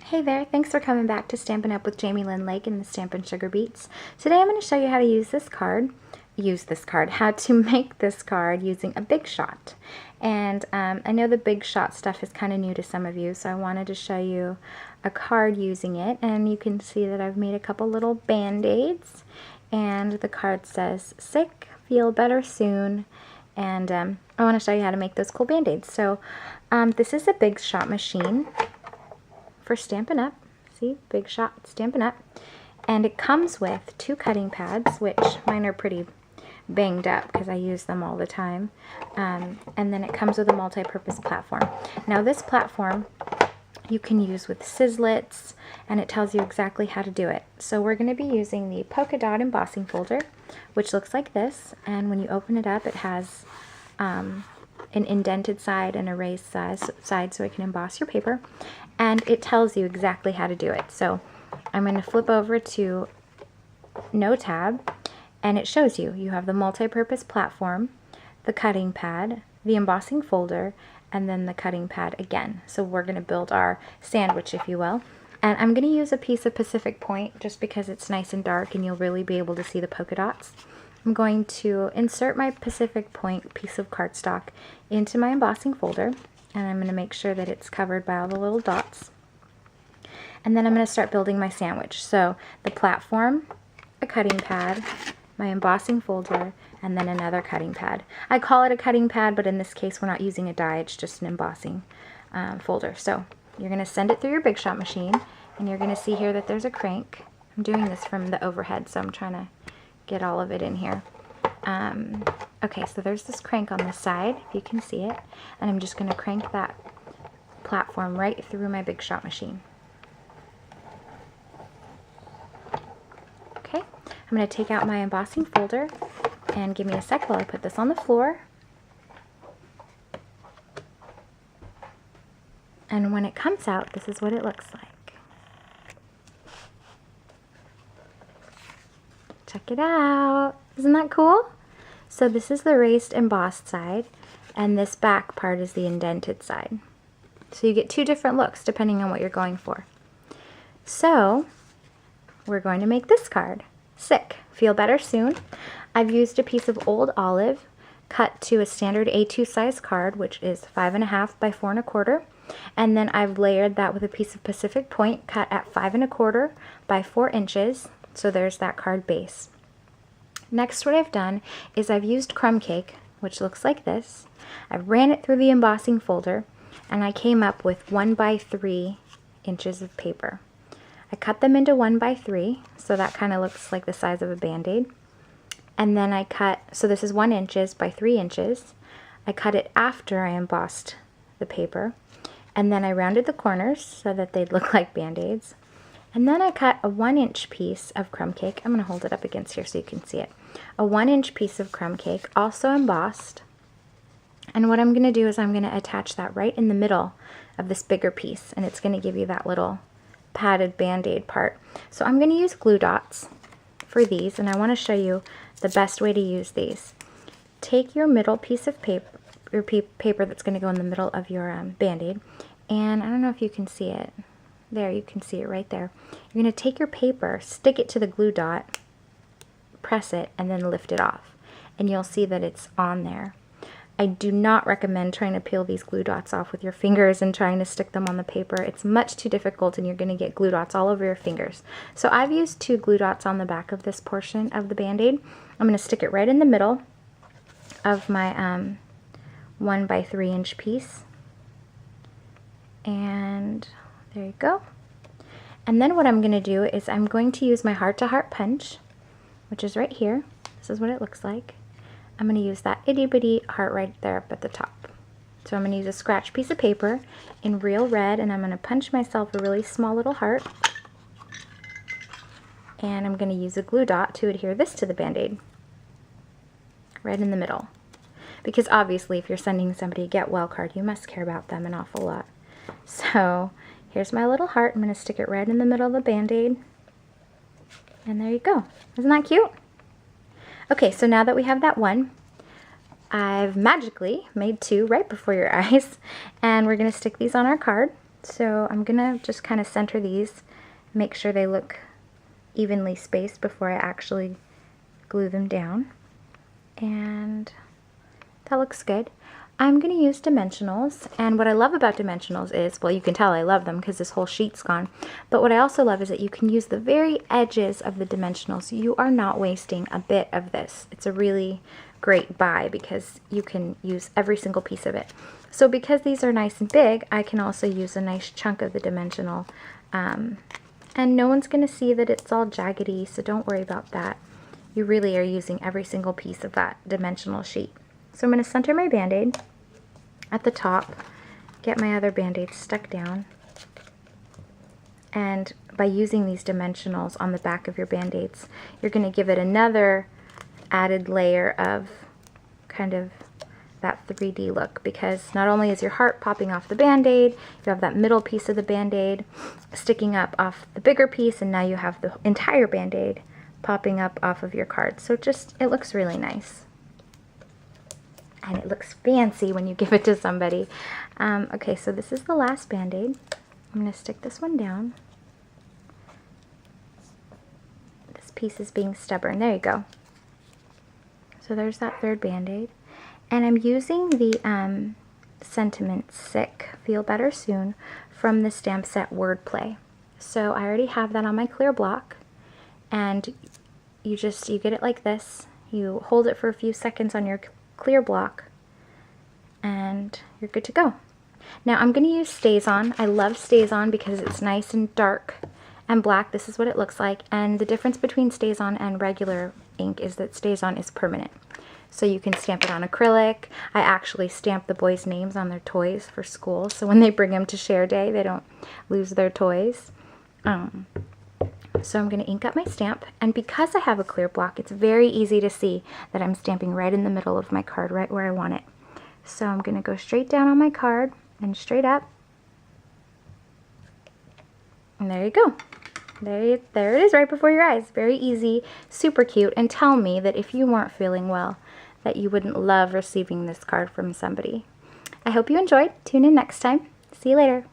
Hey there, thanks for coming back to Stampin' Up with Jaimielynn Lake in the Stampin' Sugarbeets. Today I'm going to show you how to how to make this card using a Big Shot. And I know the Big Shot stuff is kind of new to some of you, so I wanted to show you a card using it. And you can see that I've made a couple little band-aids. And the card says, "Sick, feel better soon." And I want to show you how to make those cool band-aids. So this is a Big Shot machine for Stampin' Up. See, Big Shot Stampin' Up. And it comes with 2 cutting pads, which mine are pretty banged up because I use them all the time. And then it comes with a multi-purpose platform. Now this platform you can use with Sizzlets, and it tells you exactly how to do it. So we're going to be using the polka dot embossing folder, which looks like this, and when you open it up it has an indented side and a raised side so it can emboss your paper, and it tells you exactly how to do it. So I'm going to flip over to No tab, and it shows you. You have the multi-purpose platform, the cutting pad, the embossing folder, and then the cutting pad again. So we're going to build our sandwich, if you will. And I'm going to use a piece of Pacific Point just because it's nice and dark and you'll really be able to see the polka dots. I'm going to insert my Pacific Point piece of cardstock into my embossing folder, and I'm going to make sure that it's covered by all the little dots. And then I'm going to start building my sandwich. So the platform, a cutting pad, my embossing folder, and then another cutting pad. I call it a cutting pad, but in this case we're not using a die, it's just an embossing folder. So you're going to send it through your Big Shot machine, and you're going to see here that there's a crank. I'm doing this from the overhead, so I'm trying to get all of it in here. Okay, so there's this crank on the side, if you can see it, and I'm just going to crank that platform right through my Big Shot machine. Okay, I'm going to take out my embossing folder, and give me a sec while I put this on the floor. And when it comes out, this is what it looks like. Check it out. Isn't that cool? So this is the raised embossed side, and this back part is the indented side. So you get 2 different looks depending on what you're going for. So we're going to make this card. Sick, feel better soon. I've used a piece of old olive cut to a standard A2 size card, which is 5.5 by 4 1/4. And then I've layered that with a piece of Pacific Point cut at 5 1/4 by 4 inches. So there's that card base. Next, what I've done is I've used crumb cake, which looks like this. I ran it through the embossing folder, and I came up with 1 by 3 inches of paper. I cut them into 1 by 3, so that kind of looks like the size of a band-aid. And then I cut, so this is 1 inch by 3 inches. I cut it after I embossed the paper, and then I rounded the corners so that they'd look like band-aids. And then I cut a 1-inch piece of crumb cake. I'm going to hold it up against here so you can see it. A 1-inch piece of crumb cake, also embossed. And what I'm going to do is I'm going to attach that right in the middle of this bigger piece, and it's going to give you that little padded band-aid part. So I'm going to use glue dots for these, and I want to show you the best way to use these. Take your middle piece of paper, paper that's going to go in the middle of your band-aid, and I don't know if you can see it. There, you can see it right there. You're going to take your paper, stick it to the glue dot, press it, and then lift it off. And you'll see that it's on there. I do not recommend trying to peel these glue dots off with your fingers and trying to stick them on the paper. It's much too difficult, and you're going to get glue dots all over your fingers. So I've used 2 glue dots on the back of this portion of the band-aid. I'm going to stick it right in the middle of my 1 by 3 inch piece. And there you go. And then what I'm going to do is I'm going to use my heart-to-heart punch, which is right here. This is what it looks like. I'm going to use that itty-bitty heart right there up at the top. So I'm going to use a scratch piece of paper in real red, and I'm going to punch myself a really small little heart. And I'm going to use a glue dot to adhere this to the band-aid, right in the middle. Because obviously if you're sending somebody a get well card, you must care about them an awful lot. So here's my little heart. I'm going to stick it right in the middle of the band-aid. And there you go. Isn't that cute? Okay, so now that we have that one, I've magically made 2 right before your eyes. And we're going to stick these on our card. So I'm gonna just kind of center these, make sure they look evenly spaced before I actually glue them down. And that looks good. I'm going to use dimensionals, and what I love about dimensionals is, well, you can tell I love them because this whole sheet's gone, but what I also love is that you can use the very edges of the dimensionals. You are not wasting a bit of this. It's a really great buy because you can use every single piece of it. So because these are nice and big, I can also use a nice chunk of the dimensional, and no one's going to see that it's all jaggedy, so don't worry about that. You really are using every single piece of that dimensional sheet. So I'm going to center my Band-Aid at the top, get my other Band-Aid stuck down, and by using these dimensionals on the back of your Band-Aids, you're going to give it another added layer of kind of that 3D look, because not only is your heart popping off the Band-Aid, you have that middle piece of the Band-Aid sticking up off the bigger piece, and now you have the entire Band-Aid popping up off of your card. So it looks really nice. And it looks fancy when you give it to somebody. Okay, so this is the last Band-Aid. I'm going to stick this one down. This piece is being stubborn. There you go. So there's that third Band-Aid. And I'm using the Sentiment Sick, Feel Better Soon, from the stamp set Wordplay. So I already have that on my clear block. And you get it like this. You hold it for a few seconds on your clear block, and you're good to go. Now I'm going to use StazOn. I love StazOn because it's nice and dark and black. This is what it looks like, and the difference between StazOn and regular ink is that StazOn is permanent. So you can stamp it on acrylic. I actually stamp the boys' names on their toys for school, so when they bring them to share day, they don't lose their toys. So I'm going to ink up my stamp, and because I have a clear block, it's very easy to see that I'm stamping right in the middle of my card, right where I want it. So I'm going to go straight down on my card and straight up, and there you go. There it is right before your eyes. Very easy, super cute, and tell me that if you weren't feeling well, that you wouldn't love receiving this card from somebody. I hope you enjoyed. Tune in next time. See you later.